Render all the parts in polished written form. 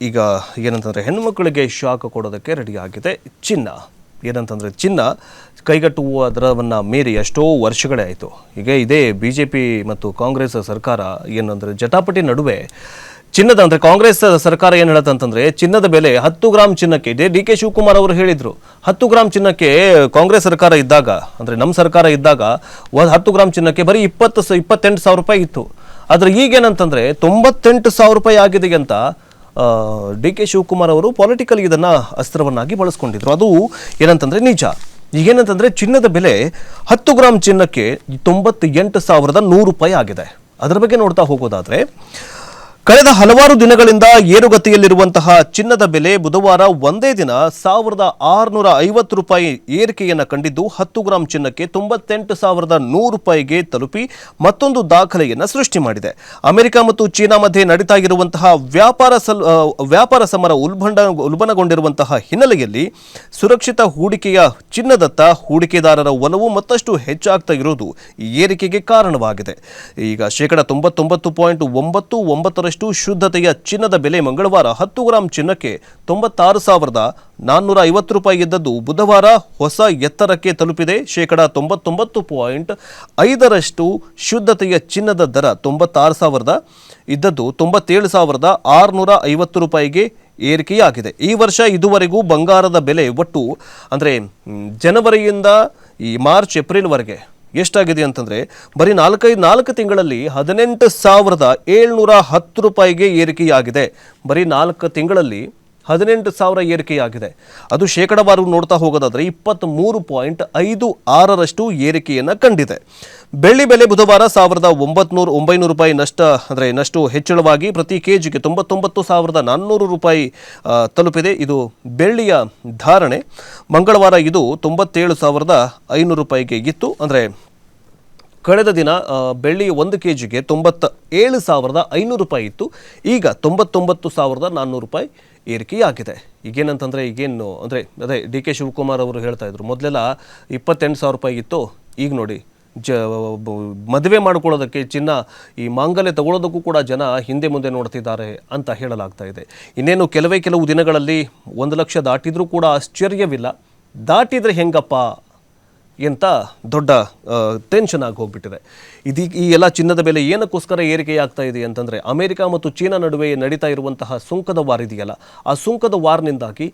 ಈಗ ಏನಂತಂದರೆ ಹೆಣ್ಣುಮಕ್ಕಳಿಗೆ ಶಾಕ್ ಕೊಡೋದಕ್ಕೆ ರೆಡಿಯಾಗಿದೆ ಚಿನ್ನ. ಏನಂತಂದರೆ ಚಿನ್ನ ಕೈಗಟ್ಟುವ ದರವನ್ನು ಮೀರಿ ಎಷ್ಟೋ ವರ್ಷಗಳೇ ಆಯಿತು. ಈಗ ಇದೇ BJP ಮತ್ತು ಕಾಂಗ್ರೆಸ್ ಸರ್ಕಾರ ಏನಂದರೆ ಜಟಾಪಟಿ ನಡುವೆ ಚಿನ್ನದ ಅಂದರೆ ಕಾಂಗ್ರೆಸ್ ಸರ್ಕಾರ ಏನು ಹೇಳುತ್ತಂತಂದರೆ ಚಿನ್ನದ ಬೆಲೆ 10 ಗ್ರಾಮ್ ಚಿನ್ನಕ್ಕೆ ಇದೇ DK ಶಿವಕುಮಾರ್ ಅವರು ಹೇಳಿದರು. 10 ಗ್ರಾಮ್ ಚಿನ್ನಕ್ಕೆ ಕಾಂಗ್ರೆಸ್ ಸರ್ಕಾರ ಇದ್ದಾಗ ಅಂದರೆ ನಮ್ಮ ಸರ್ಕಾರ ಇದ್ದಾಗ 10 ಗ್ರಾಮ್ ಚಿನ್ನಕ್ಕೆ ಬರೀ 28,000 ರೂಪಾಯಿ ಇತ್ತು. ಆದರೆ ಈಗೇನಂತಂದರೆ 98,000 ರೂಪಾಯಿ ಆಗಿದೆ ಅಂತ DK ಶಿವಕುಮಾರ್ ಅವರು ಪೊಲಿಟಿಕಲ್ ಇದನ್ನು ಅಸ್ತ್ರವನ್ನಾಗಿ ಬಳಸ್ಕೊಂಡಿದ್ರು. ಅದು ಏನಂತಂದರೆ ನಿಜ. ಈಗೇನಂತಂದರೆ ಚಿನ್ನದ ಬೆಲೆ 10 ಗ್ರಾಮ್ ಚಿನ್ನಕ್ಕೆ 98,100 ರೂಪಾಯಿ ಆಗಿದೆ. ಅದರ ಬಗ್ಗೆ ನೋಡ್ತಾ ಹೋಗೋದಾದರೆ ಕಳೆದ ಹಲವಾರು ದಿನಗಳಿಂದ ಏರುಗತಿಯಲ್ಲಿರುವಂತಹ ಚಿನ್ನದ ಬೆಲೆ ಬುಧವಾರ ಒಂದೇ ದಿನ 1,650 ರೂಪಾಯಿ ಏರಿಕೆಯನ್ನು ಕಂಡಿದ್ದು 10 ಗ್ರಾಂ ಚಿನ್ನಕ್ಕೆ 98,100 ರೂಪಾಯಿಗೆ ತಲುಪಿ ಮತ್ತೊಂದು ದಾಖಲೆಯನ್ನು ಸೃಷ್ಟಿ ಮಾಡಿದೆ. ಅಮೆರಿಕ ಮತ್ತು ಚೀನಾ ಮಧ್ಯೆ ನಡೀತಾ ಇರುವಂತಹ ವ್ಯಾಪಾರ ಸಮರ ಉಲ್ಬಣಗೊಂಡಿರುವಂತಹ ಹಿನ್ನೆಲೆಯಲ್ಲಿ ಸುರಕ್ಷಿತ ಹೂಡಿಕೆಯ ಚಿನ್ನದತ್ತ ಹೂಡಿಕೆದಾರರ ಒಲವು ಮತ್ತಷ್ಟು ಹೆಚ್ಚಾಗ್ತಾ ಇರುವುದು ಈ ಏರಿಕೆಗೆ ಕಾರಣವಾಗಿದೆ. ಈಗ 99.99% ಶುದ್ಧತೆಯ ಚಿನ್ನದ ಬೆಲೆ ಮಂಗಳವಾರ 10 ಗ್ರಾಂ ಚಿನ್ನಕ್ಕೆ 96,450 ರೂಪಾಯಿ ಇದ್ದದ್ದು ಬುಧವಾರ ಹೊಸ ಎತ್ತರಕ್ಕೆ ತಲುಪಿದೆ. 99.5% ಶುದ್ಧತೆಯ ಚಿನ್ನದ ದರ 96,000 ಇದ್ದದ್ದು 97,650 ರೂಪಾಯಿಗೆ ಏರಿಕೆಯಾಗಿದೆ. ಈ ವರ್ಷ ಇದುವರೆಗೂ ಬಂಗಾರದ ಬೆಲೆ ಒಟ್ಟು ಅಂದರೆ ಜನವರಿಯಿಂದ ಈ ಮಾರ್ಚ್ ಏಪ್ರಿಲ್ವರೆಗೆ ಎಷ್ಟಾಗಿದೆ ಅಂತಂದರೆ ಬರೀ 4 ತಿಂಗಳಲ್ಲಿ 18,710 ರೂಪಾಯಿಗೆ ಏರಿಕೆಯಾಗಿದೆ. ಬರೀ 4 ತಿಂಗಳಲ್ಲಿ 18,000 ಏರಿಕೆಯಾಗಿದೆ. ಅದು ಶೇಕಡವಾರು ನೋಡ್ತಾ ಹೋಗೋದಾದರೆ 23.56% ಏರಿಕೆಯನ್ನು ಕಂಡಿದೆ. ಬೆಳ್ಳಿ ಬೆಲೆ ಬುಧವಾರ 1,900 ರೂಪಾಯಿ ನಷ್ಟು ಹೆಚ್ಚಳವಾಗಿ ಪ್ರತಿ ಕೆಜಿಗೆ 99,400 ರೂಪಾಯಿ ತಲುಪಿದೆ. ಇದು ಬೆಳ್ಳಿಯ ಧಾರಣೆ. ಮಂಗಳವಾರ ಇದು 97,500 ರೂಪಾಯಿಗೆ ಇತ್ತು. ಅಂದರೆ ಕಳೆದ ದಿನ ಬೆಳ್ಳಿ 1 ಕೆಜಿಗೆ 97,500 ರೂಪಾಯಿ ಇತ್ತು. ಈಗ 99,400 ರೂಪಾಯಿ ಏರಿಕೆಯಾಗಿದೆ. ಈಗೇನಂತಂದರೆ ಅದೇ DK ಶಿವಕುಮಾರ್ ಅವರು ಹೇಳ್ತಾ ಇದ್ರು, ಮೊದಲೆಲ್ಲ 28,000 ರೂಪಾಯಿ ಇತ್ತು, ಈಗ ನೋಡಿ ಮದುವೆ ಮಾಡ್ಕೊಳ್ಳೋದಕ್ಕೆ ಚಿನ್ನ ಈ ಮಾಂಗಲ್ಯ ತಗೊಳ್ಳೋದಕ್ಕೂ ಕೂಡ ಜನ ಹಿಂದೆ ಮುಂದೆ ನೋಡ್ತಿದ್ದಾರೆ ಅಂತ ಹೇಳಲಾಗ್ತಾ ಇದೆ. ಇನ್ನೇನು ಕೆಲವು ದಿನಗಳಲ್ಲಿ 1 ಲಕ್ಷ ದಾಟಿದ್ರೂ ಕೂಡ ಆಶ್ಚರ್ಯವಿಲ್ಲ. ದಾಟಿದರೆ ಹೆಂಗಪ್ಪ ಎಂತ ದೊಡ್ಡ ಟೆನ್ಷನ್ ಆಗಿ ಹೋಗ್ಬಿಟ್ಟಿದೆ. ಈ ಎಲ್ಲ ಚಿನ್ನದ ಬೆಲೆ ಏನಕ್ಕೋಸ್ಕರ ಏರಿಕೆಯಾಗ್ತಾ ಇದೆ ಅಂತಂದರೆ ಅಮೆರಿಕ ಮತ್ತು ಚೀನಾ ನಡುವೆ ನಡೀತಾ ಇರುವಂತಹ ಸುಂಕದ ವಾರ್ ಇದೆಯಲ್ಲ, ಆ ಸುಂಕದ ವಾರ್ನಿಂದಾಗಿ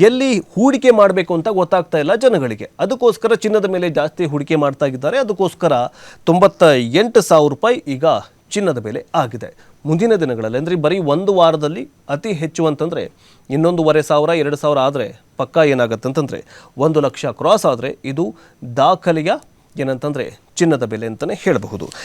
ಎಲ್ಲಿ ಹೂಡಿಕೆ ಮಾಡಬೇಕು ಅಂತ ಗೊತ್ತಾಗ್ತಾ ಇಲ್ಲ ಜನಗಳಿಗೆ. ಅದಕ್ಕೋಸ್ಕರ ಚಿನ್ನದ ಮೇಲೆ ಜಾಸ್ತಿ ಹೂಡಿಕೆ ಮಾಡ್ತಾ ಇದ್ದಾರೆ. ಅದಕ್ಕೋಸ್ಕರ 98,000 ರೂಪಾಯಿ ಈಗ ಚಿನ್ನದ ಬೆಲೆ ಆಗಿದೆ. ಮುಂದಿನ ದಿನಗಳಲ್ಲಿ ಅಂದರೆ ಬರೀ 1 ವಾರದಲ್ಲಿ ಅತಿ ಹೆಚ್ಚು ಅಂತಂದರೆ 1,500 2,000 ಆದರೆ ಪಕ್ಕ ಏನಾಗುತ್ತೆ ಅಂತಂದರೆ 1 ಲಕ್ಷ ಕ್ರಾಸ್ ಆದರೆ ಇದು ದಾಖಲೆಯ ಏನಂತಂದರೆ ಚಿನ್ನದ ಬೆಲೆ ಅಂತಲೇ ಹೇಳಬಹುದು.